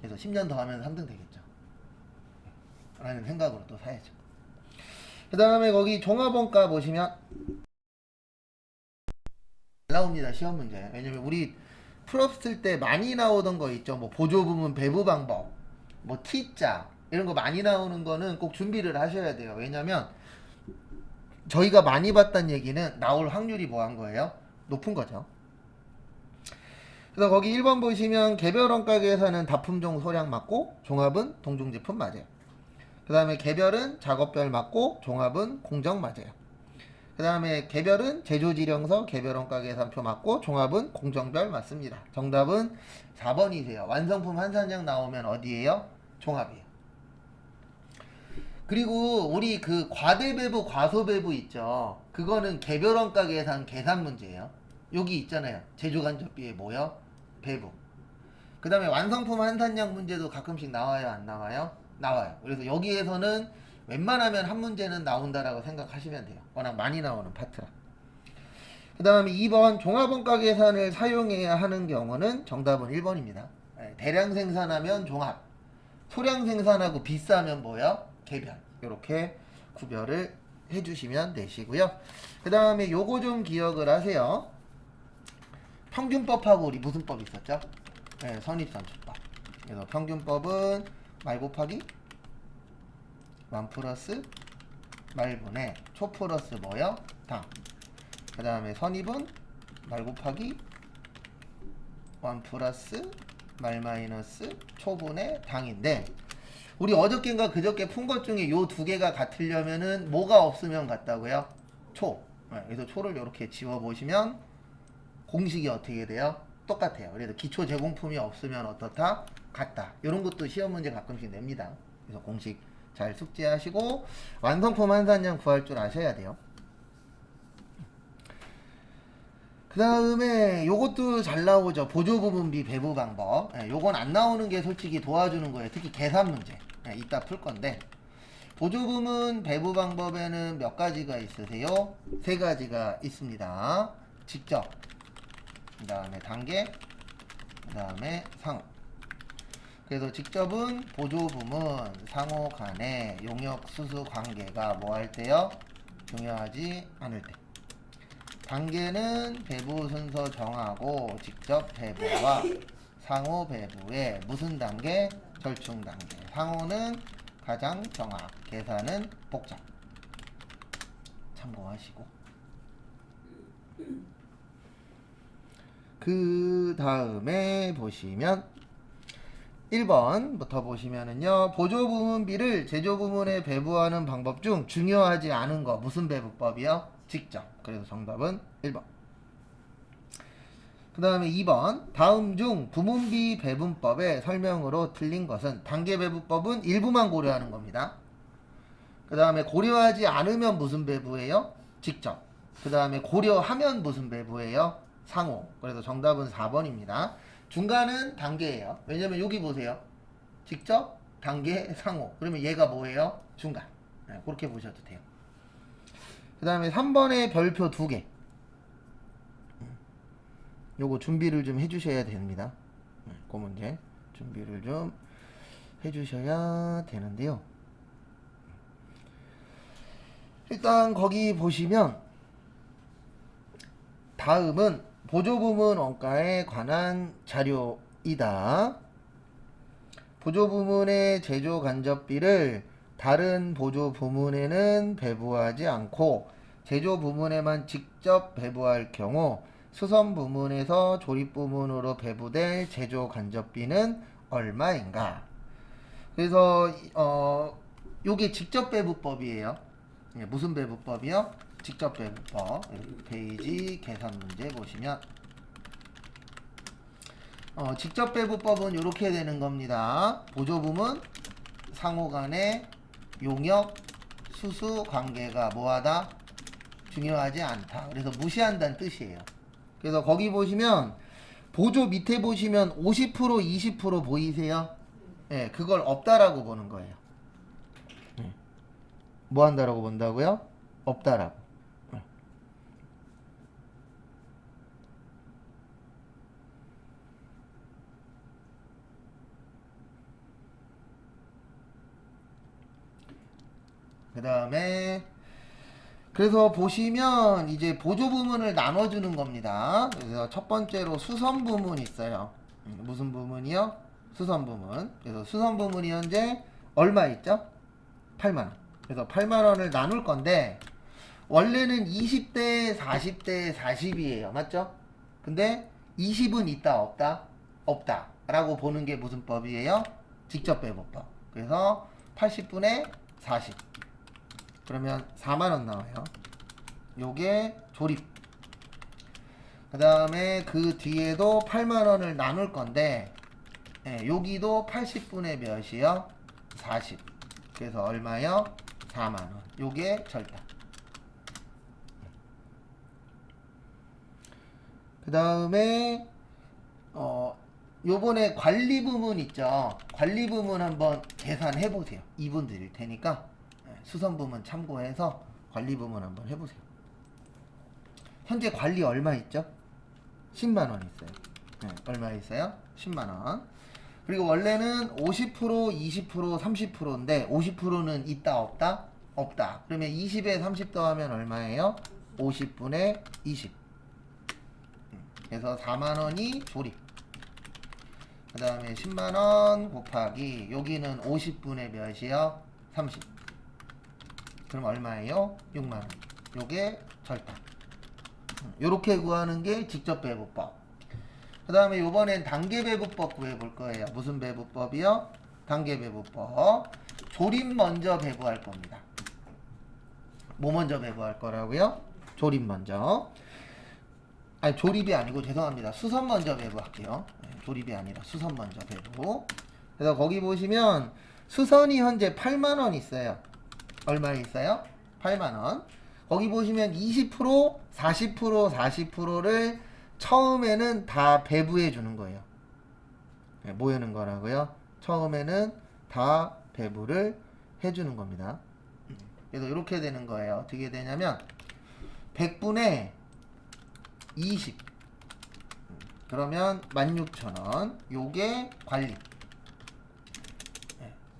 그래서 10년 더 하면 3등 되겠죠. 라는 생각으로 또 사야죠. 그 다음에 거기 종합원가 보시면 잘 나옵니다. 시험 문제. 왜냐면 우리 풀었을 때 많이 나오던 거 있죠. 뭐 보조부문 배부 방법, 뭐 T자 이런 거 많이 나오는 거는 꼭 준비를 하셔야 돼요. 왜냐면 저희가 많이 봤다는 얘기는 나올 확률이 뭐 한 거예요? 높은 거죠. 그래서 거기 1번 보시면 개별 원가 계산은 다품종 소량 맞고 종합은 동종 제품 맞아요. 그 다음에 개별은 작업별 맞고 종합은 공정 맞아요. 그 다음에 개별은 제조지령서 개별 원가 계산표 맞고 종합은 공정별 맞습니다. 정답은 4번이세요. 완성품 한산량 나오면 어디예요? 종합이에요. 그리고 우리 그 과대배부 과소배부 있죠. 그거는 개별 원가 계산 문제예요. 여기 있잖아요. 제조간접비에 뭐요? 배부. 그 다음에 완성품 한산량 문제도 가끔씩 나와요, 안 나와요? 나와요. 그래서 여기에서는 웬만하면 한 문제는 나온다라고 생각하시면 돼요. 워낙 많이 나오는 파트라. 그 다음에 2번 종합원가 계산을 사용해야 하는 경우는 정답은 1번입니다. 대량 생산하면 종합, 소량 생산하고 비싸면 뭐요? 개별. 이렇게 구별을 해주시면 되시고요. 그 다음에 요거 좀 기억을 하세요. 평균법하고 우리 무슨 법 있었죠? 네, 선입선출법. 그래서 평균법은 말 곱하기 만 플러스 말분의 초 플러스 뭐요? 당. 그 다음에 선입은 말 곱하기 만 플러스 말 마이너스 초분의 당인데 우리 어저께인가 그저께 푼 것 중에 요 두 개가 같으려면은 뭐가 없으면 같다고요? 초. 네, 그래서 초를 이렇게 지워보시면 공식이 어떻게 돼요? 똑같아요. 그래서 기초 제공품이 없으면 어떻다? 같다. 이런 것도 시험 문제 가끔씩 냅니다. 그래서 공식 잘 숙지하시고 완성품 한산량 구할 줄 아셔야 돼요. 그 다음에 요것도 잘 나오죠. 보조부분비 배부 방법. 요건 안 나오는 게 솔직히 도와주는 거예요. 특히 계산 문제. 이따 풀 건데 보조부문 배부 방법에는 몇 가지가 있으세요? 세 가지가 있습니다. 직접, 그 다음에 단계, 그 다음에 상호. 그래서 직접은 보조부문 상호 간의 용역 수수 관계가 뭐 할 때요? 중요하지 않을 때. 단계는 배부 순서 정하고 직접 배부와 상호 배부의 무슨 단계? 절충 단계. 상호는 가장 정확, 계산은 복잡. 참고하시고. 그 다음에 보시면 1번부터 보시면은요. 보조부문비를 제조부문에 배부하는 방법 중 중요하지 않은 거 무슨 배부법이요? 직접. 그래서 정답은 1번. 그 다음에 2번 다음 중 부문비 배분법의 설명으로 틀린 것은 단계 배부법은 일부만 고려하는 겁니다. 그 다음에 고려하지 않으면 무슨 배부예요? 직접. 그 다음에 고려하면 무슨 배부예요? 상호. 그래서 정답은 4번입니다. 중간은 단계예요. 왜냐면 여기 보세요. 직접, 단계, 상호. 그러면 얘가 뭐예요? 중간. 네, 그렇게 보셔도 돼요. 그 다음에 3번의 별표 2개. 요거 준비를 좀 해주셔야 됩니다. 그 문제 준비를 좀 해주셔야 되는데요. 일단 거기 보시면 다음은 보조부문 원가에 관한 자료이다. 보조부문의 제조 간접비를 다른 보조부문에는 배부하지 않고 제조부문에만 직접 배부할 경우 수선부문에서 조립부문으로 배부될 제조 간접비는 얼마인가? 그래서 요게 직접 배부법이에요. 무슨 배부법이요? 직접 배부법. 페이지 계산 문제 보시면 직접 배부법은 이렇게 되는 겁니다. 보조부문 상호 간의 용역 수수 관계가 뭐하다? 중요하지 않다. 그래서 무시한다는 뜻이에요. 그래서 거기 보시면 보조 밑에 보시면 50% 20% 보이세요? 예, 그걸 없다라고 보는 거예요. 뭐 한다라고 본다고요? 없다라고. 그 다음에 그래서 보시면 이제 보조 부문을 나눠주는 겁니다. 그래서 첫 번째로 수선 부문 있어요. 무슨 부문이요? 수선 부문. 그래서 수선 부문이 현재 얼마 있죠? 8만원. 그래서 8만원을 나눌 건데 원래는 20대, 40대, 40이에요. 맞죠? 근데 20은 있다, 없다? 없다. 라고 보는 게 무슨 법이에요? 직접배분법. 그래서 80분의 40. 그러면 4만원 나와요. 요게 조립. 그 다음에 그 뒤에도 8만원을 나눌 건데, 예, 여기도 80분의 몇이요? 40. 그래서 얼마요? 4만원. 요게 절단. 그 다음에 요번에 관리 부문 있죠. 관리 부문 한번 계산해 보세요. 2분 드릴 테니까 수선 부문 참고해서 관리 부문 한번 해보세요. 현재 관리 얼마 있죠? 10만원 있어요. 네, 얼마 있어요? 10만원. 그리고 원래는 50%, 20%, 30%인데 50%는 있다 없다? 없다. 그러면 20에 30 더하면 얼마예요? 50분의 20. 그래서 4만원이 조립. 그 다음에 10만원 곱하기 여기는 50분의 몇이요? 30. 그럼 얼마예요? 6만원. 요게 절단. 요렇게 구하는 게 직접 배분법. 그 다음에 요번엔 단계 배분법 구해볼 거예요. 무슨 배분법이요? 단계 배분법. 조립 먼저 배분할 겁니다. 뭐 먼저 배분할 거라고요? 조립 먼저. 아니 조립이 아니고 죄송합니다. 수선 먼저 배분할게요. 조립이 아니라 수선 먼저 배분. 그래서 거기 보시면 수선이 현재 8만원 있어요. 얼마 있어요? 8만원. 거기 보시면 20%, 40%, 40%를 처음에는 다 배부해 주는 거예요. 뭐 하는 거라고요? 처음에는 다 배부를 해주는 겁니다. 그래서 이렇게 되는 거예요. 어떻게 되냐면 100분의 20. 그러면 16,000원. 요게 관리.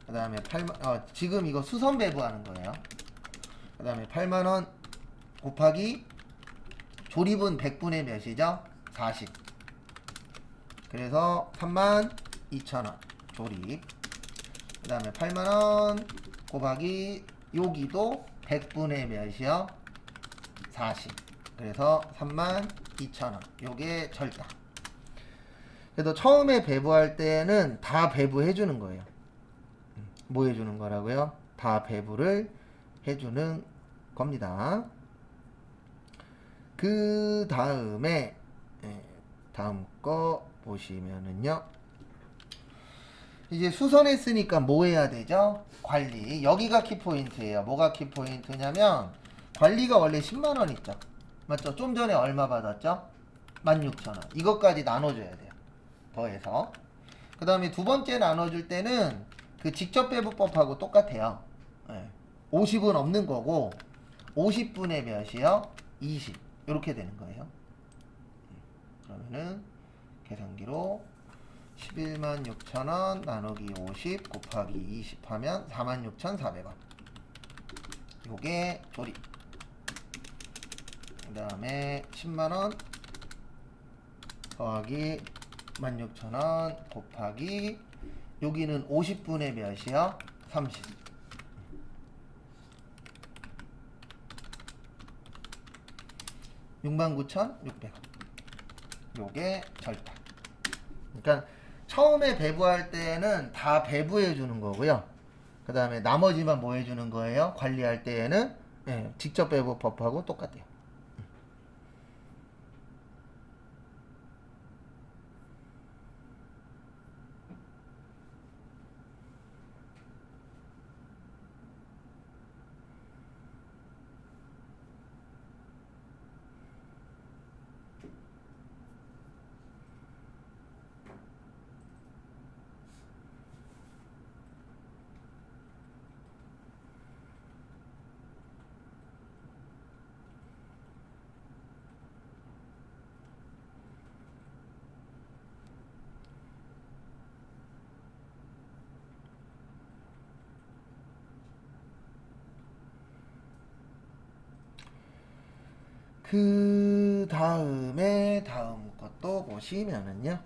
그 다음에 8만, 지금 이거 수선 배부하는 거예요. 그 다음에 8만원 곱하기 조립은 100분의 몇이죠? 40. 그래서 32,000원 조립. 그 다음에 8만원 곱하기 여기도 100분의 몇이요? 40. 그래서 32,000원. 요게 절단. 그래서 처음에 배부할 때는 다 배부해 주는 거예요. 뭐 해주는 거라고요? 다 배부를 해주는 겁니다. 그 다음에 다음 거 보시면은요. 이제 수선했으니까 뭐 해야 되죠? 관리. 여기가 키포인트예요. 뭐가 키포인트냐면 관리가 원래 10만원 있죠. 맞죠? 좀 전에 얼마 받았죠? 16,000원. 이것까지 나눠줘야 돼요. 더해서. 그 다음에 두 번째 나눠줄 때는 그 직접 배분법하고 똑같아요. 50은 없는 거고 50분의 몇이요? 20. 이렇게 되는 거예요. 그러면은 계산기로 116,000원 나누기 50 곱하기 20 하면 46,400원. 요게 조립. 그 다음에 10만원 더하기 16,000원 곱하기 여기는 50분의 몇이요? 30. (69,600원) 요게 절단. 그러니까 처음에 배부할 때는 다 배부해 주는 거고요. 그 다음에 나머지만 뭐 해주는 거예요? 관리할 때에는 직접 배부법하고 똑같아요. 그 다음에 다음 것도 보시면은요.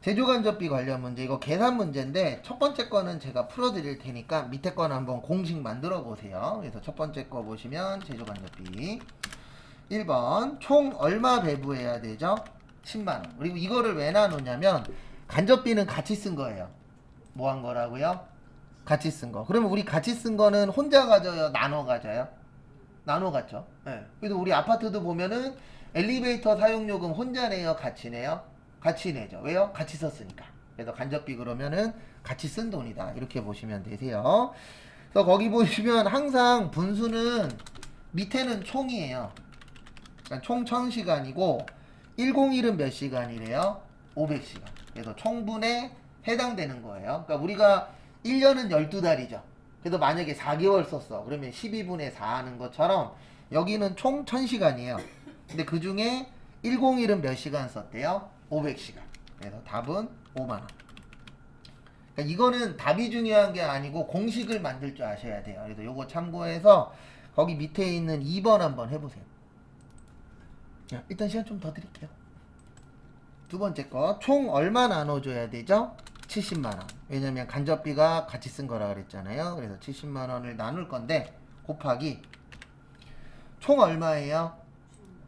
제조간접비 관련 문제, 이거 계산 문제인데 첫 번째 거는 제가 풀어드릴 테니까 밑에 거는 한번 공식 만들어 보세요. 그래서 첫 번째 거 보시면 제조간접비 1번 총 얼마 배부해야 되죠? 10만원. 그리고 이거를 왜 나누냐면 간접비는 같이 쓴 거예요. 뭐 한 거라고요? 같이 쓴 거. 그러면 우리 같이 쓴 거는 혼자 가져요? 나눠 가져요? 나눠 갔죠. 네. 그래도 우리 아파트도 보면은 엘리베이터 사용요금 혼자 내요? 같이 내요? 같이 내죠. 왜요? 같이 썼으니까. 그래서 간접비 그러면은 같이 쓴 돈이다. 이렇게 보시면 되세요. 그래서 거기 보시면 항상 분수는 밑에는 총이에요. 그러니까 총 1000시간이고 101은 몇 시간이래요? 500시간. 그래서 총분에 해당되는 거예요. 그러니까 우리가 1년은 12달이죠. 그래서 만약에 4개월 썼어. 그러면 12분의 4 하는 것처럼 여기는 총 1000시간이에요. 근데 그 중에 101은 몇 시간 썼대요? 500시간. 그래서 답은 5만원. 그러니까 이거는 답이 중요한 게 아니고 공식을 만들 줄 아셔야 돼요. 그래서 요거 참고해서 거기 밑에 있는 2번 한번 해보세요. 자, 일단 시간 좀 더 드릴게요. 두 번째 거, 총 얼마 나눠줘야 되죠? 70만원. 왜냐면 간접비가 같이 쓴 거라 그랬잖아요. 그래서 70만원을 나눌 건데 곱하기 총 얼마예요?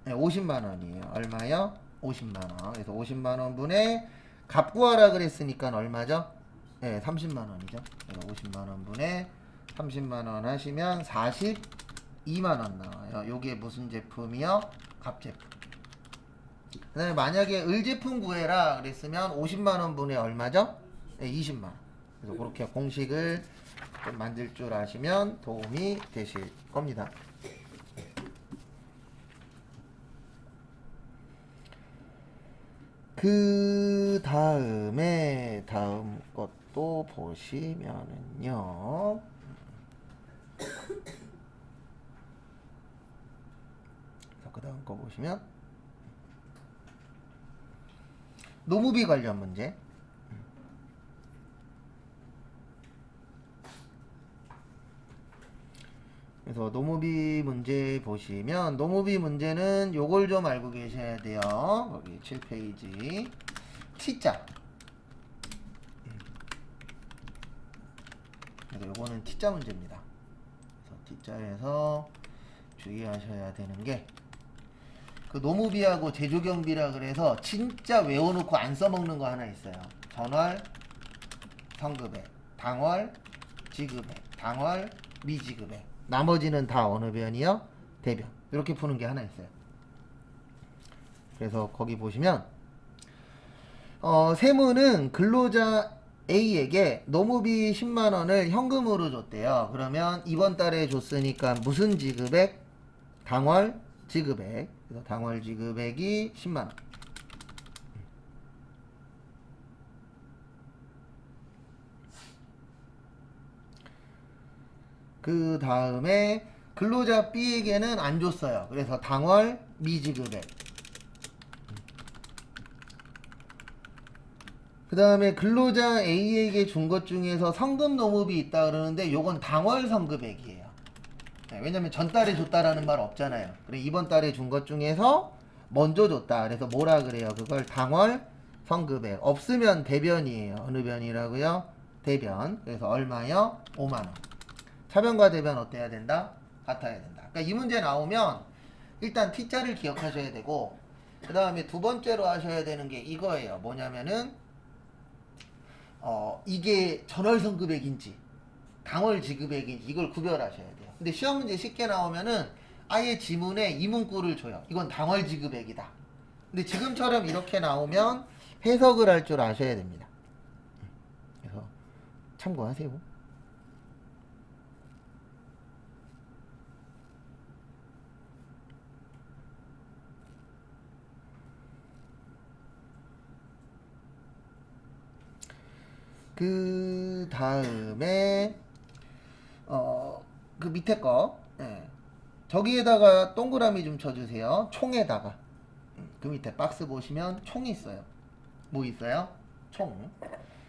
네, 50만원이에요. 얼마요? 50만원. 그래서 50만원 분의 값 구하라 그랬으니까 얼마죠? 네, 30만원이죠. 그래서 50만원 분의 30만원 하시면 42만원 나와요. 요게 무슨 제품이요? 값제품. 그 다음에 만약에 을제품 구해라 그랬으면 50만원 분의 얼마죠? 네, 20만원. 그래서 그렇게 공식을 좀 만들 줄 아시면 도움이 되실 겁니다. 그 다음에 다음 것도 보시면은요. 그 다음 거 보시면 노무비 관련 문제. 그래서 노무비 문제 보시면 노무비 문제는 요걸 좀 알고 계셔야 돼요. 거기 7페이지 T자. 그래서 요거는 T자 문제입니다. 그래서 T자에서 주의하셔야 되는 게 그 노무비하고 제조경비라 그래서 진짜 외워놓고 안 써먹는 거 하나 있어요. 전월, 성급액, 당월, 지급액, 당월, 미지급액. 나머지는 다 어느 변이요? 대변. 이렇게 푸는 게 하나 있어요. 그래서 거기 보시면 세무는 근로자 A에게 노무비 10만원을 현금으로 줬대요. 그러면 이번 달에 줬으니까 무슨 지급액? 당월 지급액. 그래서 당월 지급액이 10만원. 그 다음에 근로자 B에게는 안 줬어요. 그래서 당월 미지급액. 그 다음에 근로자 A에게 준 것 중에서 성금 노무비 있다 그러는데 요건 당월 성급액이에요. 네, 왜냐면 전달에 줬다라는 말 없잖아요. 그래 이번 달에 준 것 중에서 먼저 줬다. 그래서 뭐라 그래요? 그걸 당월 성급액. 없으면 대변이에요. 어느 변이라고요? 대변. 그래서 얼마요? 5만원. 차변과 대변 어때야 된다? 같아야 된다. 그러니까 이 문제 나오면 일단 T자를 기억하셔야 되고 그 다음에 두 번째로 하셔야 되는 게 이거예요. 뭐냐면은 이게 전월 성급액인지 당월 지급액인지 이걸 구별하셔야 돼요. 근데 시험 문제 쉽게 나오면은 아예 지문에 이 문구를 줘요. 이건 당월 지급액이다. 근데 지금처럼 이렇게 나오면 해석을 할 줄 아셔야 됩니다. 그래서 참고하세요. 그 다음에 그 밑에 거 저기에다가 동그라미 좀 쳐주세요. 총에다가 그 밑에 박스 보시면 총이 있어요. 뭐 있어요? 총.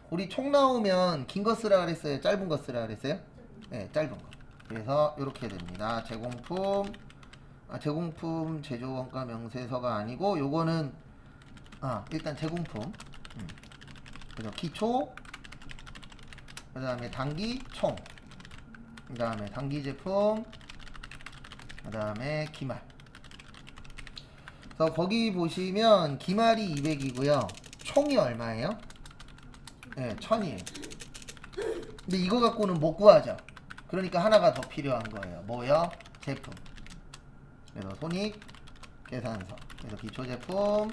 우리 총 나오면 긴 거 쓰라 그랬어요? 짧은 거 쓰라 그랬어요? 네, 짧은 거. 그래서 이렇게 됩니다. 제공품 제공품 제조원가 명세서가 아니고 요거는 일단 제공품. 그래서 기초, 그 다음에 단기 총, 그 다음에 단기 제품, 그 다음에 기말. 그래서 거기 보시면 기말이 200이고요. 총이 얼마예요? 네, 1000이에요. 근데 이거 갖고는 못 구하죠. 그러니까 하나가 더 필요한 거예요. 뭐요? 제품. 그래서 손익 계산서. 그래서 기초 제품,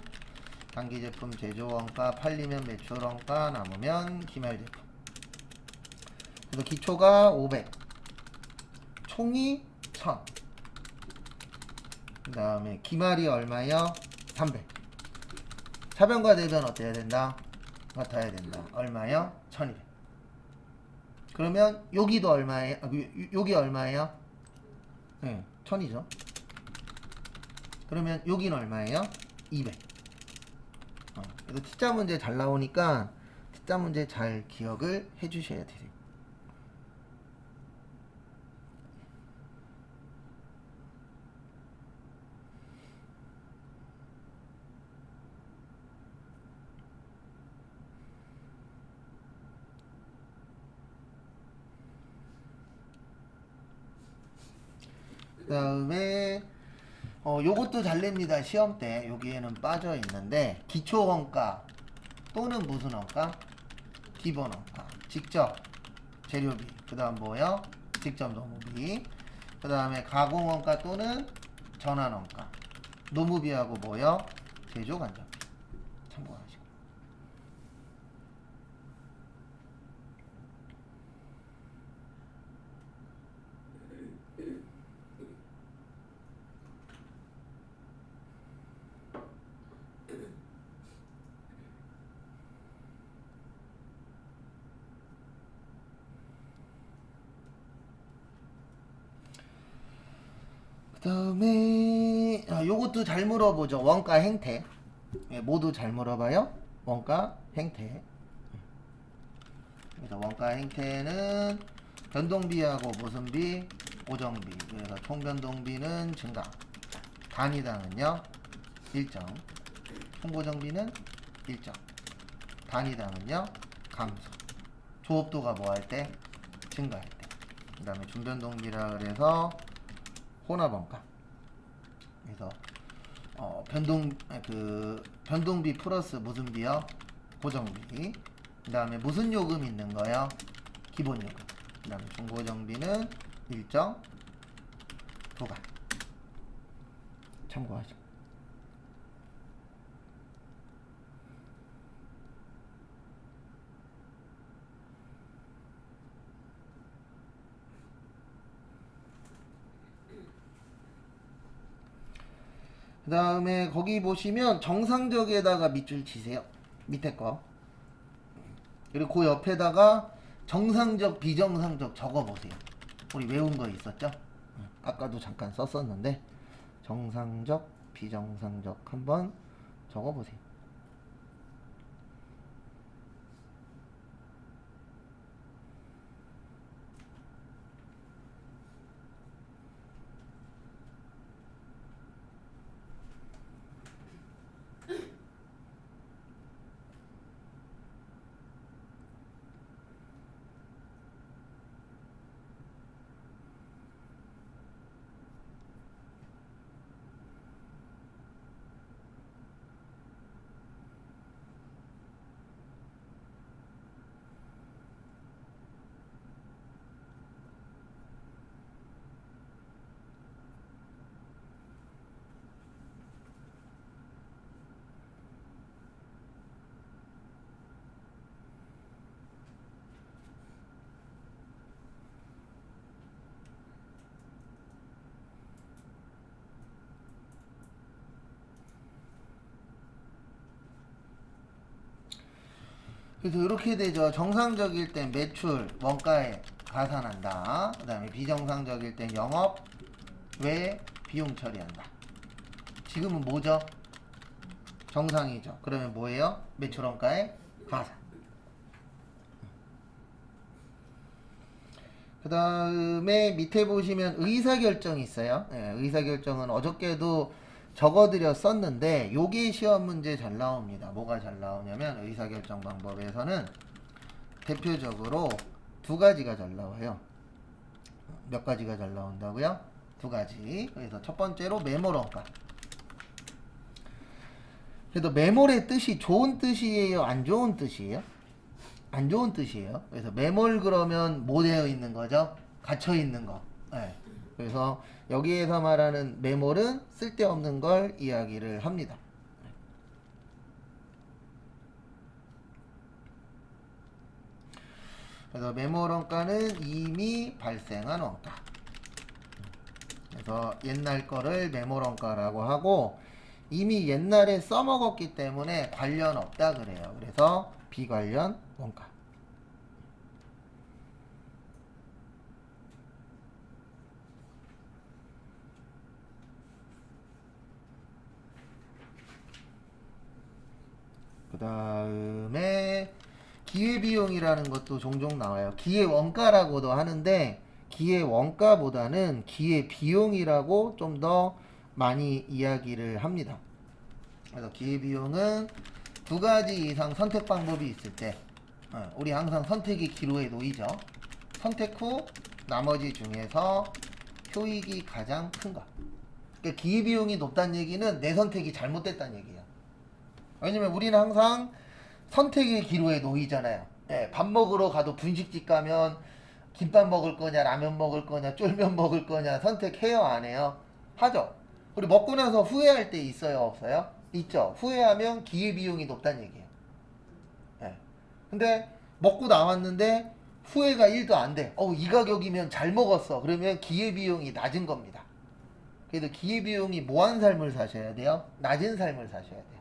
단기 제품 제조원가, 팔리면 매출원가, 남으면 기말 제품. 그래서 기초가 500, 총이 1000. 그 다음에 기말이 얼마요? 300. 차변과 대변 어때야 된다? 같아야 된다. 얼마요? 1200. 그러면 여기도 얼마예요? 여기 얼마예요? 네, 1000이죠. 그러면 여기는 얼마예요? 200. 그래서 T자 문제 잘 나오니까 T자 문제 잘 기억을 해 주셔야 돼요. 그 다음에 요것도 잘 냅니다. 시험 때 여기에는 빠져 있는데 기초원가 또는 무슨 원가? 기본원가. 직접 재료비. 그 다음 뭐요? 직접 노무비. 그 다음에 가공원가 또는 전환원가. 노무비하고 뭐요? 제조간접비. 참고하시고. 그 다음에 요것도 잘 물어보죠. 원가 행태. 모두 잘 물어봐요. 원가 행태. 그래서 원가 행태는 변동비하고 무슨 비? 고정비. 그래서 총변동비는 증가. 단위당은요? 일정. 총고정비는 일정. 단위당은요? 감소. 조업도가 뭐 할 때? 증가할 때. 그 다음에 준변동비라 그래서 혼합원가. 그래서 변동비 플러스 무슨 비요? 고정비. 그 다음에 무슨 요금 있는 거요? 기본 요금. 그 다음에 중고정비는 일정 부과. 참고하시고. 그 다음에 거기 보시면 정상적에다가 밑줄 치세요. 밑에 거. 그리고 그 옆에다가 정상적, 비정상적 적어보세요. 우리 외운 거 있었죠? 아까도 잠깐 썼었는데 정상적, 비정상적 한번 적어보세요. 그래서 이렇게 되죠. 정상적일 땐 매출 원가에 가산한다. 그 다음에 비정상적일 땐 영업 외 비용 처리한다. 지금은 뭐죠? 정상이죠. 그러면 뭐예요? 매출 원가에 가산. 그 다음에 밑에 보시면 의사결정이 있어요. 예, 의사결정은 어저께도 적어드렸었는데 요게 시험 문제 잘 나옵니다. 뭐가 잘 나오냐면 의사결정 방법에서는 대표적으로 두 가지가 잘 나와요. 몇 가지가 잘 나온다고요? 두 가지. 그래서 첫 번째로 메모런가. 그래도 메몰의 뜻이 좋은 뜻이에요? 안 좋은 뜻이에요? 안 좋은 뜻이에요. 그래서 메몰 그러면 뭐 되어 있는 거죠? 갇혀 있는 거. 네. 그래서 여기에서 말하는 메몰은 쓸데없는 걸 이야기를 합니다. 그래서 메몰 원가는 이미 발생한 원가. 그래서 옛날 거를 메몰 원가라고 하고 이미 옛날에 써먹었기 때문에 관련 없다 그래요. 그래서 비관련 원가. 그 다음에 기회비용이라는 것도 종종 나와요. 기회원가라고도 하는데 기회원가보다는 기회비용이라고 좀 더 많이 이야기를 합니다. 그래서 기회비용은 두 가지 이상 선택 방법이 있을 때 우리 항상 선택이 기로에 놓이죠. 선택 후 나머지 중에서 효익이 가장 큰 것. 그러니까 기회비용이 높다는 얘기는 내 선택이 잘못됐다는 얘기예요. 왜냐면 우리는 항상 선택의 기로에 놓이잖아요. 예, 밥 먹으러 가도 분식집 가면 김밥 먹을 거냐 라면 먹을 거냐 쫄면 먹을 거냐 선택해요 안 해요? 하죠. 우리 먹고 나서 후회할 때 있어요 없어요? 있죠. 후회하면 기회비용이 높다는 얘기예요. 예. 근데 먹고 나왔는데 후회가 1도 안 돼. 이 가격이면 잘 먹었어. 그러면 기회비용이 낮은 겁니다. 그래도 기회비용이 뭐한 삶을 사셔야 돼요? 낮은 삶을 사셔야 돼요.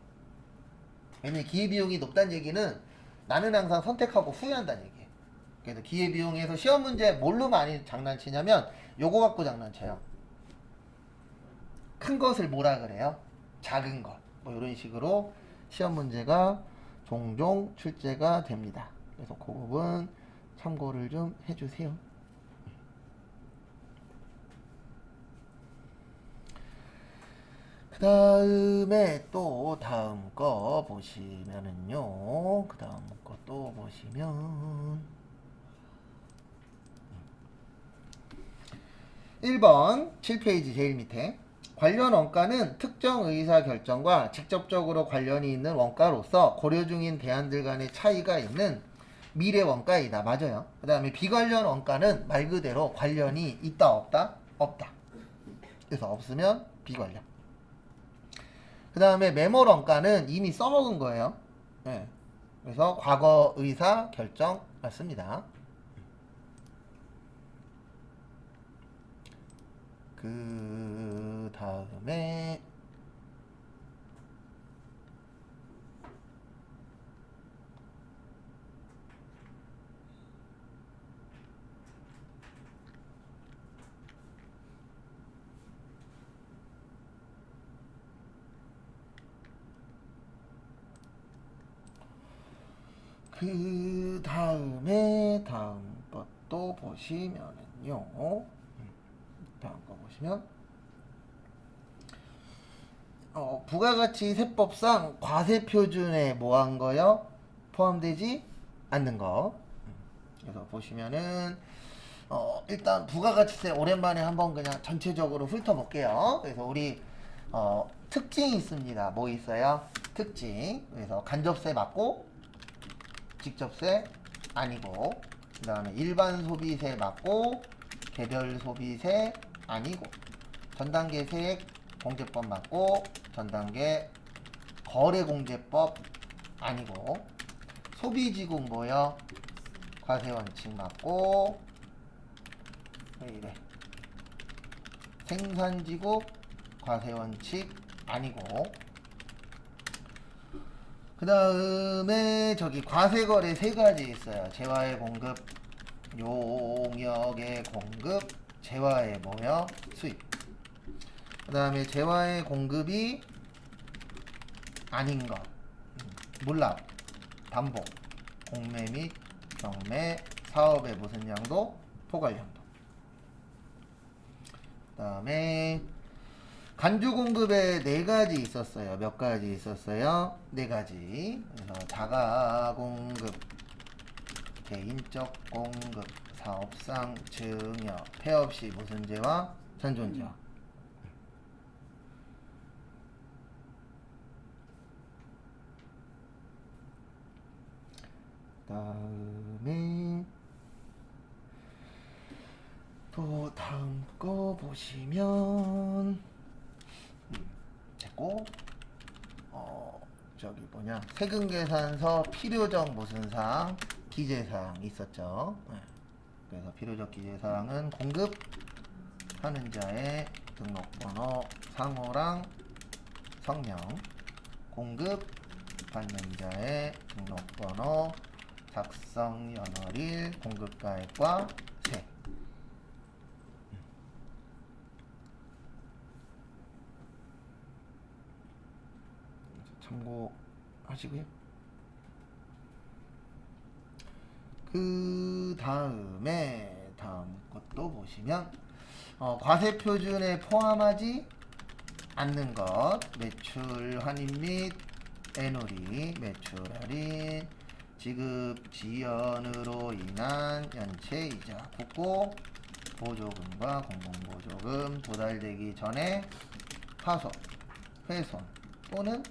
왜냐면 기회비용이 높다는 얘기는 나는 항상 선택하고 후회한다는 얘기예요. 그래서 기회비용에서 시험 문제 뭘로 많이 장난치냐면 요거 갖고 장난쳐요. 큰 것을 뭐라 그래요? 작은 것. 뭐 이런 식으로 시험 문제가 종종 출제가 됩니다. 그래서 그 부분 참고를 좀 해주세요. 그 다음에 또 다음 거 보시면은요. 그 다음 거 또 보시면 1번 7페이지 제일 밑에 관련 원가는 특정 의사결정과 직접적으로 관련이 있는 원가로서 고려 중인 대안들 간의 차이가 있는 미래 원가이다. 맞아요. 그 다음에 비관련 원가는 말 그대로 관련이 있다 없다? 없다. 그래서 없으면 비관련. 그 다음에 메몰 원가는 이미 써먹은 거예요. 네. 그래서 과거 의사 결정 맞습니다. 그 다음에 다음 것도 보시면은요. 다음 거 보시면 부가가치 세법상 과세 표준에 뭐 한 거요? 포함되지 않는 거. 그래서 보시면은 일단 부가가치세 오랜만에 한번 그냥 전체적으로 훑어볼게요. 그래서 우리 특징이 있습니다. 뭐 있어요? 특징. 그래서 간접세 맞고 직접세 아니고, 그 다음에 일반 소비세 맞고 개별 소비세 아니고, 전단계 세액 공제법 맞고 전단계 거래공제법 아니고, 소비지국 뭐요? 과세원칙 맞고, 왜 이래? 생산지국 과세원칙 아니고, 그 다음에 저기 과세거래 세 가지 있어요. 재화의 공급, 용역의 공급, 재화의 뭐요? 수입. 그 다음에 재화의 공급이 아닌 것, 몰락, 반복, 공매 및 경매, 사업의 무슨 양도 포괄연도. 그 다음에 간주 공급에 4가지 있었어요. 몇 가지 있었어요? 4가지. 그래서 자가 공급, 개인적 공급, 사업상 증여, 폐업 시 무슨 죄와 전존죄와. 다음에 또 다음 거 보시면 됐고, 저기 뭐냐, 세금계산서 필요적 무슨 사항, 기재사항 있었죠. 네. 그래서 필요적 기재사항은 공급하는 자의 등록번호, 상호랑 성명, 공급받는 자의 등록번호, 작성 연월일, 공급가액과 세. 참고하시고요. 그 다음에 다음 것도 보시면 과세 표준에 포함하지 않는 것, 매출 환입 및 애누리, 매출 할인, 지급 지연으로 인한 연체이자, 국고 보조금과 공공보조금 도달되기 전에 파손, 훼손 또는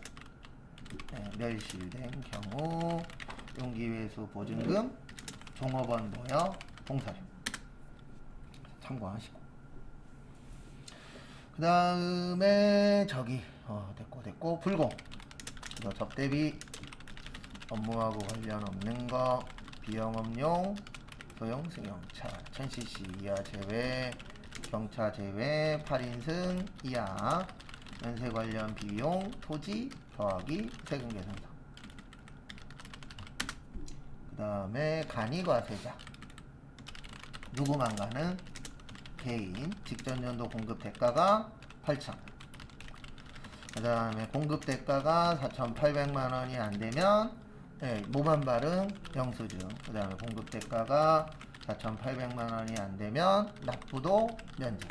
멸실된 경우 용기회수 보증금, 종업원 보여, 봉사료 참고하시고, 그 다음에 저기 됐고 불공, 접대비, 업무하고 관련 없는 거, 비영업용, 소형 승용차 1000cc 이하 제외, 경차 제외, 8인승 이하, 연세 관련 비용, 토지 더하기 세금 계산서. 그 다음에 간이과세자, 누구만 가는 개인, 직전년도 공급 대가가 8,000. 그 다음에 공급 대가가 4,800만원이 안되면 모반발응 영수증. 그 다음에 공급 대가가 4,800만원이 안되면 납부도 면제.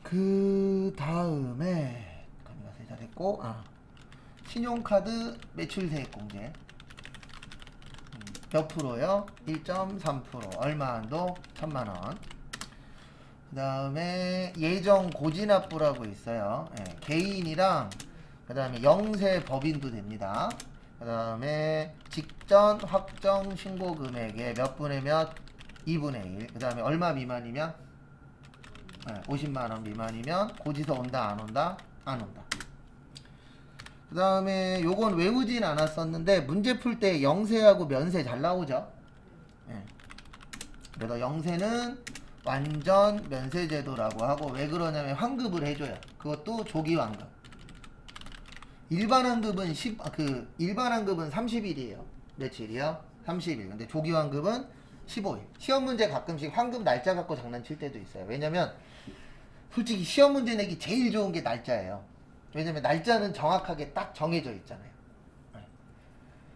그 다음에 간이과세자 됐고, 신용카드 매출세액 공제 몇 프로요? 1.3%. 얼마 한도? 1,000만원. 그 다음에 예정 고지납부라고 있어요. 개인이랑 그 다음에 영세 법인도 됩니다. 그 다음에 직전 확정 신고 금액의 몇 분의 몇? 2분의 1. 그 다음에 얼마 미만이면? 50만원 미만이면 고지서 온다 안 온다? 안 온다. 그 다음에 요건 외우진 않았었는데 문제 풀 때 영세하고 면세 잘 나오죠. 그래서 영세는 완전 면세 제도라고 하고, 왜 그러냐면 환급을 해줘요. 그것도 조기 환급. 일반 환급은 일반 환급은 30일이에요. 며칠이요? 30일. 근데 조기 환급은 15일. 시험 문제 가끔씩 환급 날짜 갖고 장난칠 때도 있어요. 왜냐면 솔직히 시험 문제 내기 제일 좋은 게 날짜예요. 왜냐면 날짜는 정확하게 딱 정해져 있잖아요.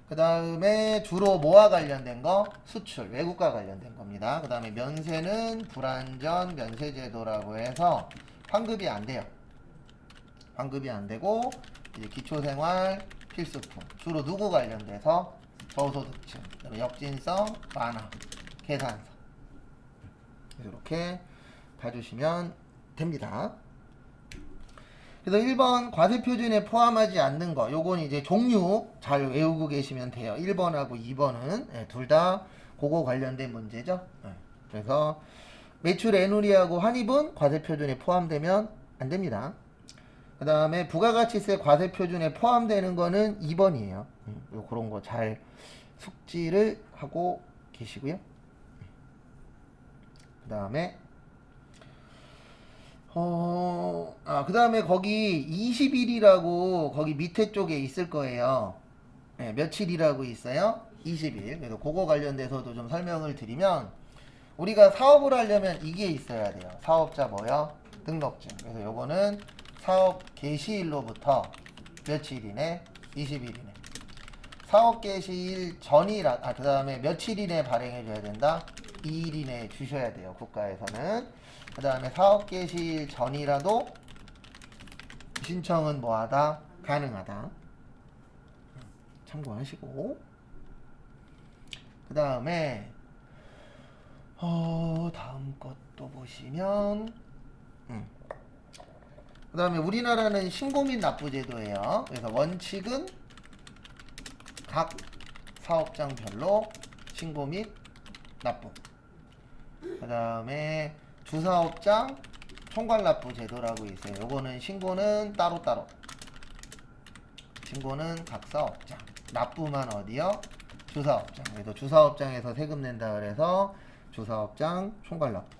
그 다음에 주로 뭐와 관련된 거? 수출, 외국과 관련된 겁니다. 그 다음에 면세는 불완전 면세제도라고 해서 환급이 안 돼요. 환급이 안 되고, 이제 기초생활 필수품. 주로 누구 관련돼서? 저소득층, 그다음에 역진성, 완화, 계산서. 이렇게 봐주시면 됩니다. 그래서 1번 과세표준에 포함하지 않는 거, 요건 이제 종류 잘 외우고 계시면 돼요. 1번하고 2번은 둘 다 그거 관련된 문제죠. 그래서 매출 애누리하고 환입은 과세표준에 포함되면 안 됩니다. 그 다음에 부가가치세 과세표준에 포함되는 거는 2번이에요. 그런 거 잘 숙지를 하고 계시고요. 그 다음에 그 다음에 거기 20일이라고 거기 밑에 쪽에 있을 거예요. 며칠이라고 있어요? 20일. 그래서 그거 관련돼서도 좀 설명을 드리면, 우리가 사업을 하려면 이게 있어야 돼요. 사업자 뭐요? 등록증. 그래서 요거는 사업 개시일로부터 며칠이네? 20일이네. 사업 개시일 전이라 그 다음에 며칠 이내에 발행해 줘야 된다. 2일 이내에 주셔야 돼요. 국가에서는. 그 다음에 사업 개시일 전이라도 신청은 뭐하다? 가능하다. 참고하시고. 그 다음에 다음 것도 보시면 그 다음에 우리나라는 신고 및 납부 제도예요. 그래서 원칙은 각 사업장별로 신고 및 납부. 그 다음에 주사업장 총괄 납부 제도라고 있어요. 요거는 신고는 따로따로. 신고는 각 사업장. 납부만 어디요? 주사업장. 그래서 주사업장에서 세금 낸다 그래서 주사업장 총괄 납부.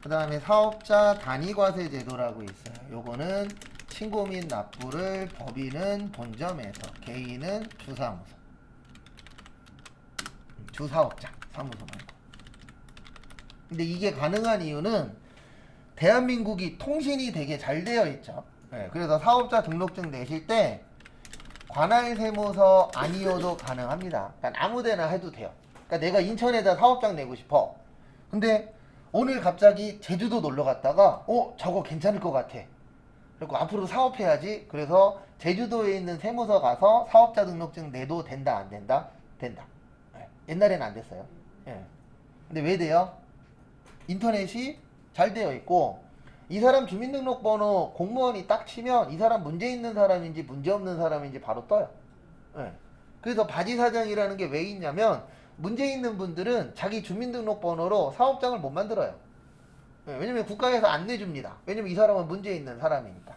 그 다음에 사업자 단위과세 제도라고 있어요. 요거는 신고 및 납부를 법인은 본점에서, 개인은 주사무소. 주사업장, 사무소 말고. 근데 이게 가능한 이유는 대한민국이 통신이 되게 잘 되어 있죠. 네, 그래서 사업자 등록증 내실 때 관할 세무서 아니어도 가능합니다. 그러니까 아무데나 해도 돼요. 그러니까 내가 인천에다 사업장 내고 싶어. 근데 오늘 갑자기 제주도 놀러 갔다가 저거 괜찮을 것 같아. 그리고 앞으로 사업해야지. 그래서 제주도에 있는 세무서 가서 사업자 등록증 내도 된다 안 된다? 된다. 네. 옛날에는 안 됐어요. 네. 근데 왜 돼요? 인터넷이 잘 되어 있고 이 사람 주민등록번호 공무원이 딱 치면 이 사람 문제 있는 사람인지 문제 없는 사람인지 바로 떠요. 네. 그래서 바지사장이라는 게 왜 있냐면 문제 있는 분들은 자기 주민등록번호로 사업장을 못 만들어요. 네. 왜냐면 국가에서 안 내줍니다. 왜냐면 이 사람은 문제 있는 사람이니까.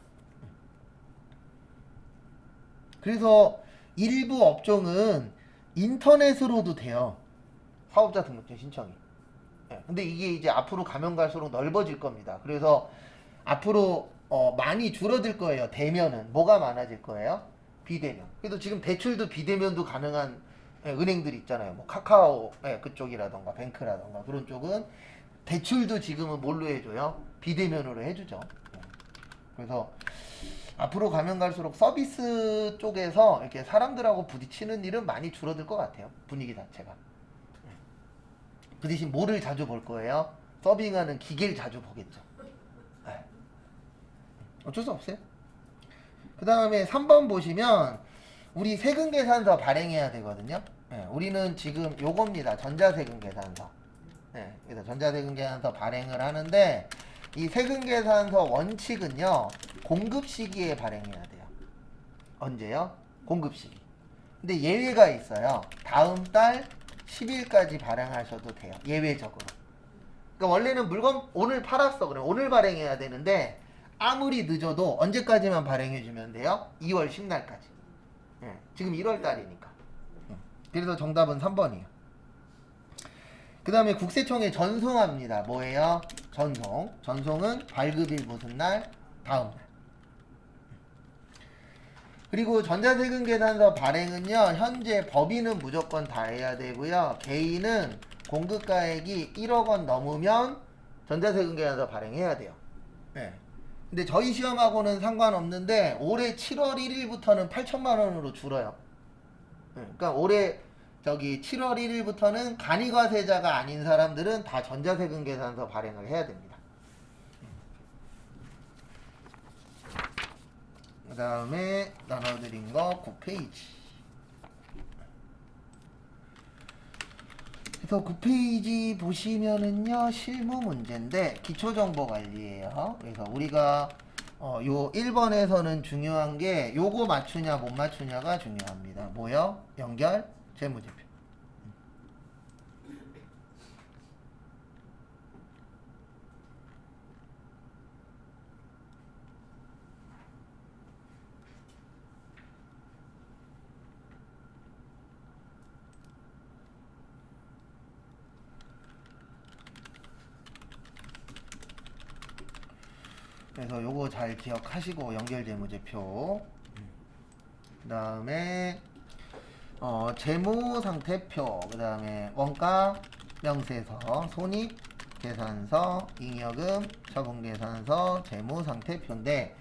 그래서 일부 업종은 인터넷으로도 돼요. 사업자 등록증 신청이. 근데 이게 이제 앞으로 가면 갈수록 넓어질 겁니다. 그래서 앞으로 많이 줄어들 거예요. 대면은 뭐가 많아질 거예요? 비대면. 그래도 지금 대출도 비대면도 가능한 은행들 있잖아요. 뭐 카카오 그쪽이라던가 뱅크라던가 그런 쪽은 대출도 지금은 뭘로 해줘요? 비대면으로 해주죠. 그래서 앞으로 가면 갈수록 서비스 쪽에서 이렇게 사람들하고 부딪히는 일은 많이 줄어들 것 같아요. 분위기 자체가. 그 대신 뭐를 자주 볼 거예요? 서빙하는 기계를 자주 보겠죠. 어쩔 수 없어요. 그 다음에 3번 보시면 우리 세금계산서 발행해야 되거든요. 우리는 지금 요겁니다. 전자세금계산서. 그래서 전자세금계산서 발행을 하는데 이 세금계산서 원칙은요. 공급 시기에 발행해야 돼요. 언제요? 공급 시기. 근데 예외가 있어요. 다음 달 10일까지 발행하셔도 돼요. 예외적으로. 그러니까 원래는 물건 오늘 팔았어. 그럼 오늘 발행해야 되는데 아무리 늦어도 언제까지만 발행해주면 돼요? 2월 10날까지. 지금 1월 달이니까. 그래서 정답은 3번이에요. 그 다음에 국세청에 전송합니다. 뭐예요? 전송. 전송은 발급일 무슨 날? 다음 날. 그리고 전자세금계산서 발행은요. 현재 법인은 무조건 다 해야 되고요. 개인은 공급가액이 1억 원 넘으면 전자세금계산서 발행해야 돼요. 근데 저희 시험하고는 상관없는데 올해 7월 1일부터는 8천만 원으로 줄어요. 그러니까 올해 7월 1일부터는 간이과세자가 아닌 사람들은 다 전자세금계산서 발행을 해야 됩니다. 그 다음에 나눠드린 거 9페이지. 그래서 9페이지 보시면은요, 실무 문제인데, 기초정보관리예요. 그래서 우리가, 요 1번에서는 중요한 게, 요거 맞추냐, 못 맞추냐가 중요합니다. 뭐요? 연결, 재무제표. 그래서 요거 잘 기억하시고 연결재무제표. 그 다음에 재무상태표, 그 다음에 원가 명세서, 손익계산서, 잉여금, 처분계산서, 재무상태표인데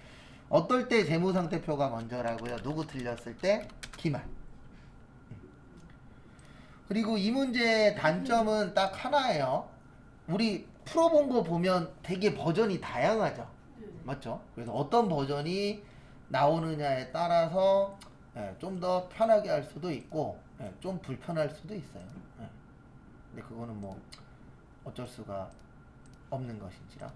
어떨 때 재무상태표가 먼저라고요? 누구 틀렸을 때? 기말. 그리고 이 문제의 단점은 딱 하나예요. 우리 풀어본 거 보면 되게 버전이 다양하죠. 맞죠? 그래서 어떤 버전이 나오느냐에 따라서 좀 더 편하게 할 수도 있고 좀 불편할 수도 있어요. 근데 그거는 뭐 어쩔 수가 없는 것인지라.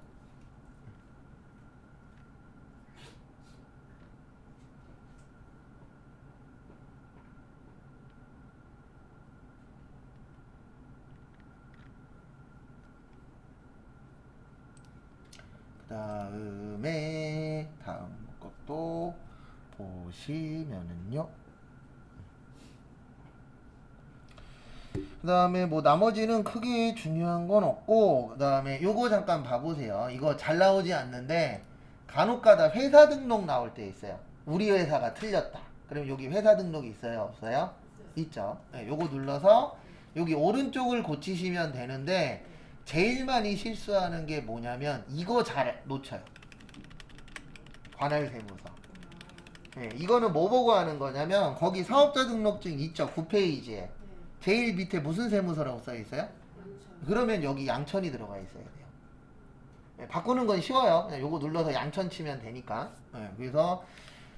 그다음에 다음 것도 보시면은요. 그다음에 뭐 나머지는 크게 중요한 건 없고, 그다음에 요거 잠깐 봐보세요. 이거 잘 나오지 않는데 간혹가다 회사 등록 나올 때 있어요. 우리 회사가 틀렸다. 그럼 여기 회사 등록이 있어요, 없어요? 있죠. 네, 요거 눌러서 여기 오른쪽을 고치시면 되는데 제일 많이 실수하는 게 뭐냐면 이거 잘 놓쳐요. 관할 세무서. 네, 이거는 뭐 보고 하는 거냐면 거기 사업자 등록증 있죠, 9페이지에. 제일 밑에 무슨 세무서라고 써 있어요? 그러면 여기 양천이 들어가 있어야 돼요. 네, 바꾸는 건 쉬워요. 그냥 요거 눌러서 양천 치면 되니까. 네, 그래서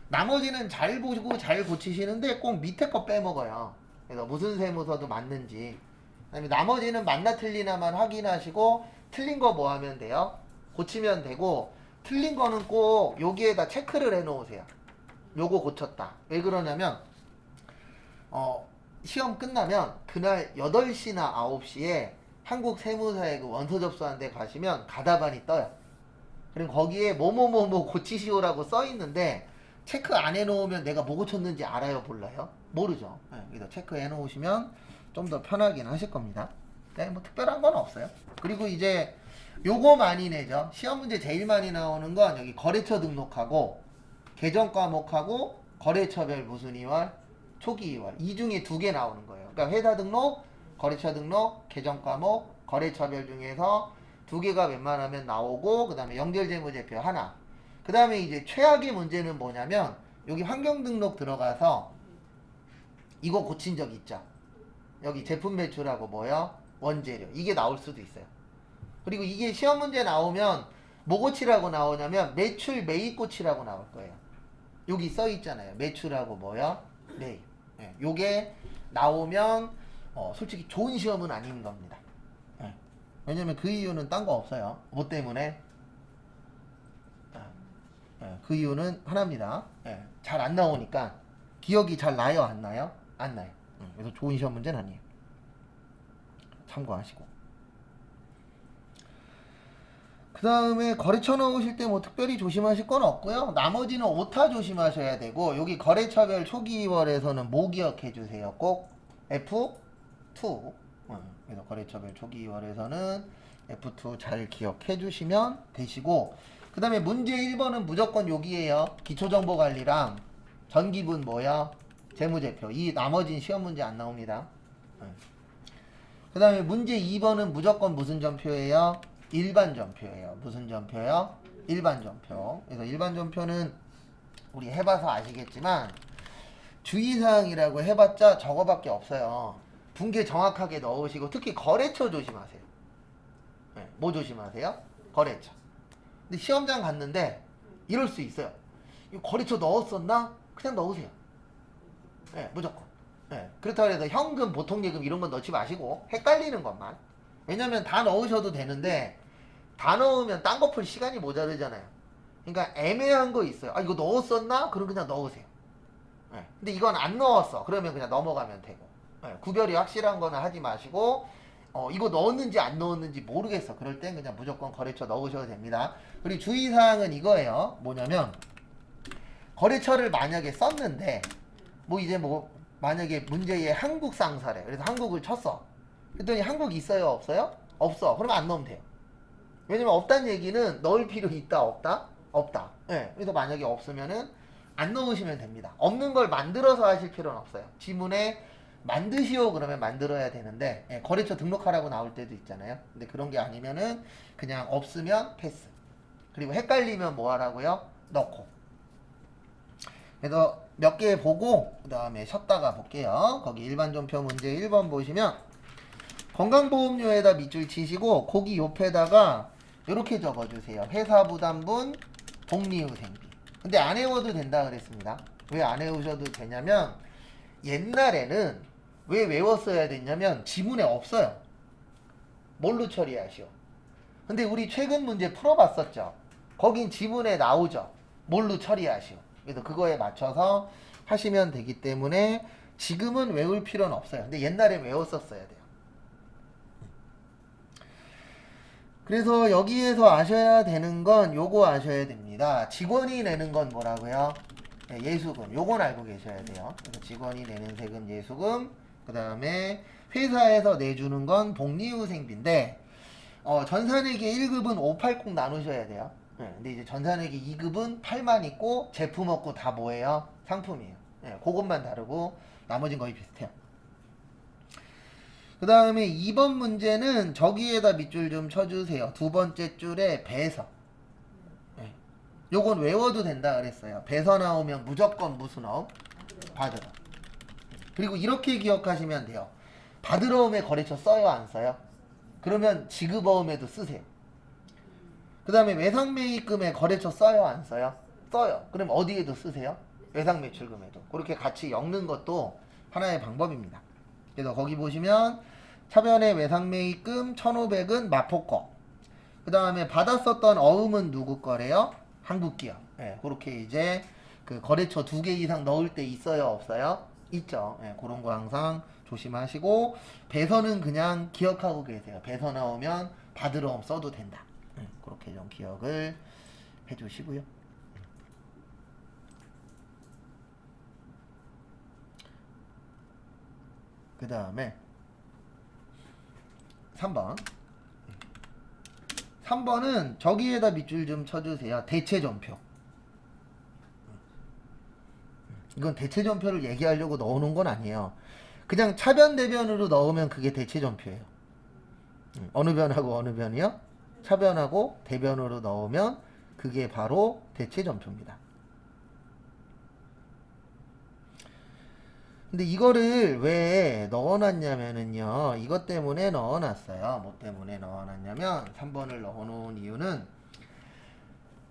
나머지는 잘 보시고 잘 고치시는데 꼭 밑에 거 빼먹어요. 그래서 무슨 세무서도 맞는지. 그다음에 나머지는 맞나 틀리나만 확인하시고 틀린 거 뭐 하면 돼요? 고치면 되고, 틀린 거는 꼭 여기에다 체크를 해 놓으세요. 요거 고쳤다. 왜 그러냐면 시험 끝나면 그날 8시나 9시에 한국 세무사에 그 원서 접수하는 데 가시면 가다반이 떠요. 그럼 거기에 뭐뭐뭐뭐 고치시오라고 써 있는데 체크 안 해놓으면 내가 뭐 고쳤는지 알아요, 몰라요? 모르죠. 네, 그래서 체크해 놓으시면 좀 더 편하긴 하실 겁니다. 네, 뭐 특별한 건 없어요. 그리고 이제 요거 많이 내죠. 시험 문제 제일 많이 나오는 건 여기 거래처 등록하고 계정 과목하고 거래처별 무슨 2월? 초기 2월. 이 중에 2개 나오는 거예요. 그러니까 회사 등록, 거래처 등록, 계정 과목, 거래처별 중에서 2개가 웬만하면 나오고, 그 다음에 연결재무제표 하나. 그 다음에 이제 최악의 문제는 뭐냐면 여기 환경 등록 들어가서 이거 고친 적 있죠. 여기 제품 매출하고 뭐요? 원재료. 이게 나올 수도 있어요. 그리고 이게 시험 문제 나오면 뭐 고치라고 나오냐면 매출 매입 고치라고 나올 거예요. 여기 써 있잖아요. 매출하고 뭐요? 매입. 네, 요게 나오면 솔직히 좋은 시험은 아닌 겁니다. 네. 왜냐면 그 이유는 딴 거 없어요. 뭐 때문에? 그 이유는 하나입니다. 잘 안 나오니까. 기억이 잘 나요, 안 나요? 안 나요. 그래서 좋은 시험 문제는 아니에요. 참고하시고. 그 다음에 거래처 넣으실 때 뭐 특별히 조심하실 건 없고요. 나머지는 오타 조심하셔야 되고, 여기 거래처별 초기 2월에서는 뭐 기억해 주세요? 꼭 F2. 그래서 거래처별 초기 2월에서는 F2 잘 기억해 주시면 되시고, 그 다음에 문제 1번은 무조건 여기에요. 기초정보관리랑 전기분 뭐야? 재무제표. 이 나머진 시험 문제 안 나옵니다. 그 다음에 문제 2번은 무조건 무슨 전표예요? 일반 전표예요. 무슨 전표요? 일반 전표. 그래서 일반 전표는 우리 해봐서 아시겠지만 주의사항이라고 해봤자 저거밖에 없어요. 분계 정확하게 넣으시고, 특히 거래처 조심하세요. 네, 뭐 조심하세요? 거래처. 근데 시험장 갔는데 이럴 수 있어요. 이거 거래처 넣었었나? 그냥 넣으세요. 네, 무조건. 네, 그렇다고 해서 현금, 보통예금 이런 건 넣지 마시고 헷갈리는 것만. 왜냐면 다 넣으셔도 되는데 다 넣으면 딴 거 풀 시간이 모자르잖아요. 그러니까 애매한 거 있어요. 아, 이거 넣었었나? 그럼 그냥 넣으세요. 네, 근데 이건 안 넣었어. 그러면 그냥 넘어가면 되고. 네, 구별이 확실한 거는 하지 마시고, 이거 넣었는지 안 넣었는지 모르겠어. 그럴 땐 그냥 무조건 거래처 넣으셔도 됩니다. 그리고 주의사항은 이거예요. 뭐냐면 거래처를 만약에 썼는데 뭐 이제 뭐 만약에 문제의 한국 상사래. 그래서 한국을 쳤어. 그랬더니 한국 있어요, 없어요? 없어. 그러면 안 넣으면 돼요. 왜냐면 없다는 얘기는 넣을 필요 있다, 없다? 없다. 네, 그래서 만약에 없으면은 안 넣으시면 됩니다. 없는 걸 만들어서 하실 필요는 없어요. 지문에 만드시오 그러면 만들어야 되는데, 거래처 등록하라고 나올 때도 있잖아요. 근데 그런 게 아니면은 그냥 없으면 패스. 그리고 헷갈리면 뭐 하라고요? 넣고. 그래서 몇 개 보고 그 다음에 쉬었다가 볼게요. 거기 일반전표 문제 1번 보시면 건강보험료에다 밑줄 치시고 거기 옆에다가 이렇게 적어주세요. 회사부담분 복리후생비. 근데 안 외워도 된다 그랬습니다. 왜 안 외우셔도 되냐면 옛날에는 왜 외웠어야 됐냐면 지문에 없어요. 뭘로 처리하시오? 근데 우리 최근 문제 풀어봤었죠. 거긴 지문에 나오죠. 뭘로 처리하시오? 그래서 그거에 맞춰서 하시면 되기 때문에 지금은 외울 필요는 없어요. 근데 옛날에 외웠었어야 돼요. 그래서 여기에서 아셔야 되는 건 요거 아셔야 됩니다. 직원이 내는 건 뭐라고요? 네, 예수금. 요건 알고 계셔야 돼요. 그래서 직원이 내는 세금 예수금, 그 다음에 회사에서 내주는 건 복리후생비인데 전산회계 1급은 580 나누셔야 돼요. 네, 근데 이제 전산회계 2급은 8만 있고 제품 없고 다 뭐예요? 상품이에요. 네, 그것만 다르고 나머진 거의 비슷해요. 그 다음에 2번 문제는 저기에다 밑줄 좀 쳐주세요. 두 번째 줄에 배서. 네. 요건 외워도 된다 그랬어요. 배서 나오면 무조건 무슨 어음? 받으러. 그리고 이렇게 기억하시면 돼요. 받으러움에 거래처 써요 안 써요? 그러면 지급어음에도 쓰세요. 그 다음에 외상매입금에 거래처 써요 안 써요? 써요. 그럼 어디에도 쓰세요? 외상매출금에도. 그렇게 같이 엮는 것도 하나의 방법입니다. 그래서 거기 보시면 차변의 외상매입금 1,500은 마포 거. 그 다음에 받았었던 어음은 누구 거래요? 한국기업. 예, 그렇게 이제 그 거래처 2개 이상 넣을 때 있어요 없어요? 있죠. 예, 그런 거 항상 조심하시고 배서는 그냥 기억하고 계세요. 배서 나오면 받으러 써도 된다. 예, 그렇게 좀 기억을 해주시고요. 그 다음에 3번. 3번은 저기에다 밑줄 좀 쳐주세요. 대체전표. 이건 대체전표를 얘기하려고 넣어놓은 건 아니에요. 그냥 차변 대변으로 넣으면 그게 대체전표예요. 어느 변하고 어느 변이요? 차변하고 대변으로 넣으면 그게 바로 대체전표입니다. 근데 이거를 왜 넣어놨냐면은요. 이것 때문에 넣어놨어요. 뭐 때문에 넣어놨냐면 3번을 넣어놓은 이유는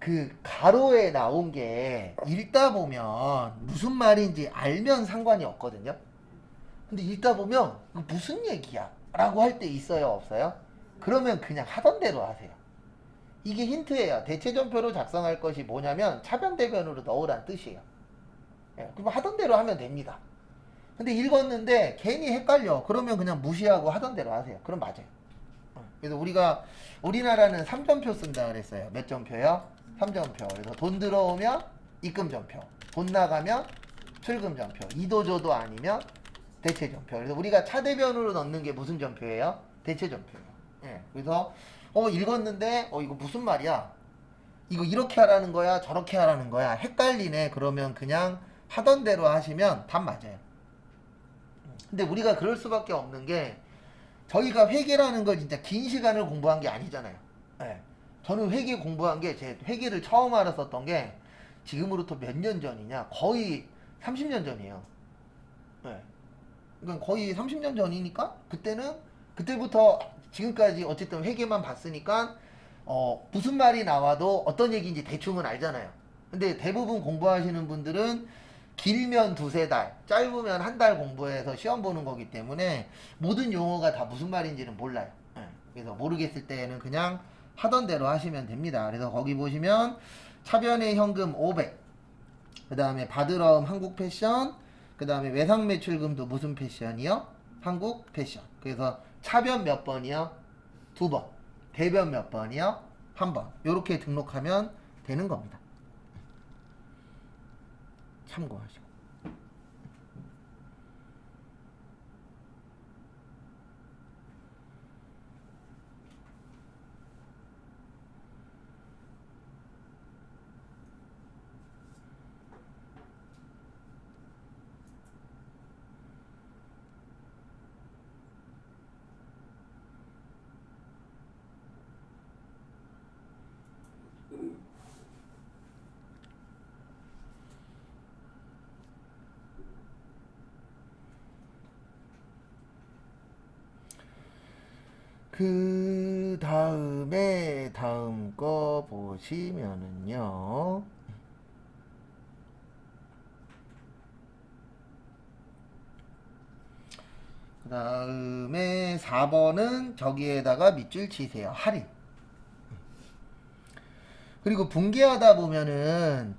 그 가로에 나온 게 읽다 보면 무슨 말인지 알면 상관이 없거든요. 근데 읽다 보면 이거 무슨 얘기야? 라고 할 때 있어요 없어요? 그러면 그냥 하던 대로 하세요. 이게 힌트예요. 대체전표로 작성할 것이 뭐냐면 차변대변으로 넣으란 뜻이에요. 예, 그럼 하던 대로 하면 됩니다. 근데 읽었는데 괜히 헷갈려. 그러면 그냥 무시하고 하던 대로 하세요. 그럼 맞아요. 그래서 우리나라는 3점표 쓴다 그랬어요. 몇 점표요? 3점표. 그래서 돈 들어오면 입금점표, 돈 나가면 출금점표, 이도저도 아니면 대체점표. 그래서 우리가 차대변으로 넣는 게 무슨 점표예요? 대체점표예요. 예. 그래서 읽었는데 이거 무슨 말이야? 이거 이렇게 하라는 거야? 저렇게 하라는 거야? 헷갈리네. 그러면 그냥 하던 대로 하시면 답 맞아요. 근데 우리가 그럴 수밖에 없는 게 저희가 회계라는 걸 진짜 긴 시간을 공부한 게 아니잖아요. 예. 저는 회계 공부한 게 제 회계를 처음 알았었던 게 지금으로부터 몇 년 전이냐? 거의 30년 전이에요. 예. 그러니까 거의 30년 전이니까 그때부터 지금까지 어쨌든 회계만 봤으니까 무슨 말이 나와도 어떤 얘기인지 대충은 알잖아요. 근데 대부분 공부하시는 분들은 길면 두세 달, 짧으면 한 달 공부해서 시험 보는 거기 때문에 모든 용어가 다 무슨 말인지는 몰라요. 예. 그래서 모르겠을 때는 그냥 하던 대로 하시면 됩니다. 그래서 거기 보시면 차변의 현금 500, 그 다음에 받으러움 한국 패션, 그 다음에 외상 매출금도 무슨 패션이요? 한국 패션. 그래서 차변 몇 번이요? 2번. 대변 몇 번이요? 1번. 요렇게 등록하면 되는 겁니다. 참고하시고. 그 다음에 다음 거 보시면은요. 그 다음에 4번은 저기에다가 밑줄 치세요. 할인. 그리고 분개하다 보면은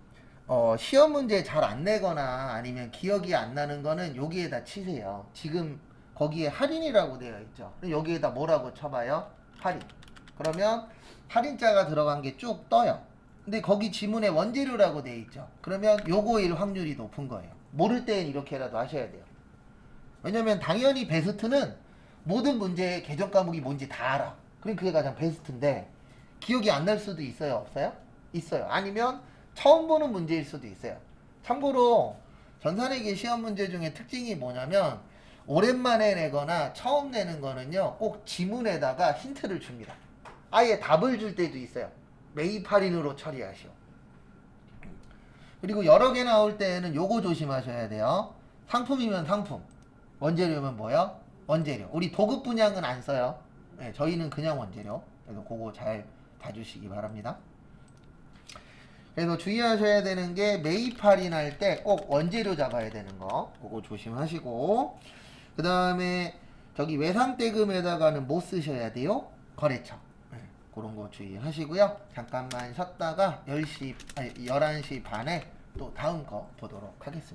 시험 문제 잘 안 내거나 아니면 기억이 안 나는 거는 여기에다 치세요. 지금 거기에 할인이라고 되어 있죠. 여기에다 뭐라고 쳐봐요? 할인. 그러면 할인자가 들어간 게 쭉 떠요. 근데 거기 지문에 원재료라고 되어 있죠. 그러면 요거일 확률이 높은 거예요. 모를 땐 이렇게라도 하셔야 돼요. 왜냐면 당연히 베스트는 모든 문제의 개정 과목이 뭔지 다 알아. 그럼 그게 가장 베스트인데 기억이 안 날 수도 있어요? 없어요? 있어요. 아니면 처음 보는 문제일 수도 있어요. 참고로 전산회계 시험 문제 중에 특징이 뭐냐면 오랜만에 내거나 처음 내는 거는요 꼭 지문에다가 힌트를 줍니다. 아예 답을 줄 때도 있어요. 매입 할인으로 처리하시오. 그리고 여러 개 나올 때는 요거 조심하셔야 돼요. 상품이면 상품, 원재료면 뭐요? 원재료. 우리 도급 분양은 안 써요. 네, 저희는 그냥 원재료. 그래서 그거 잘 봐주시기 바랍니다. 그래서 주의하셔야 되는 게 매입 할인할 때 꼭 원재료 잡아야 되는 거 그거 조심하시고, 그 다음에 저기 외상대금에다가는 뭐 쓰셔야 돼요? 거래처. 네, 그런 거 주의하시고요. 잠깐만 쉬었다가 11시 반에 또 다음 거 보도록 하겠습니다.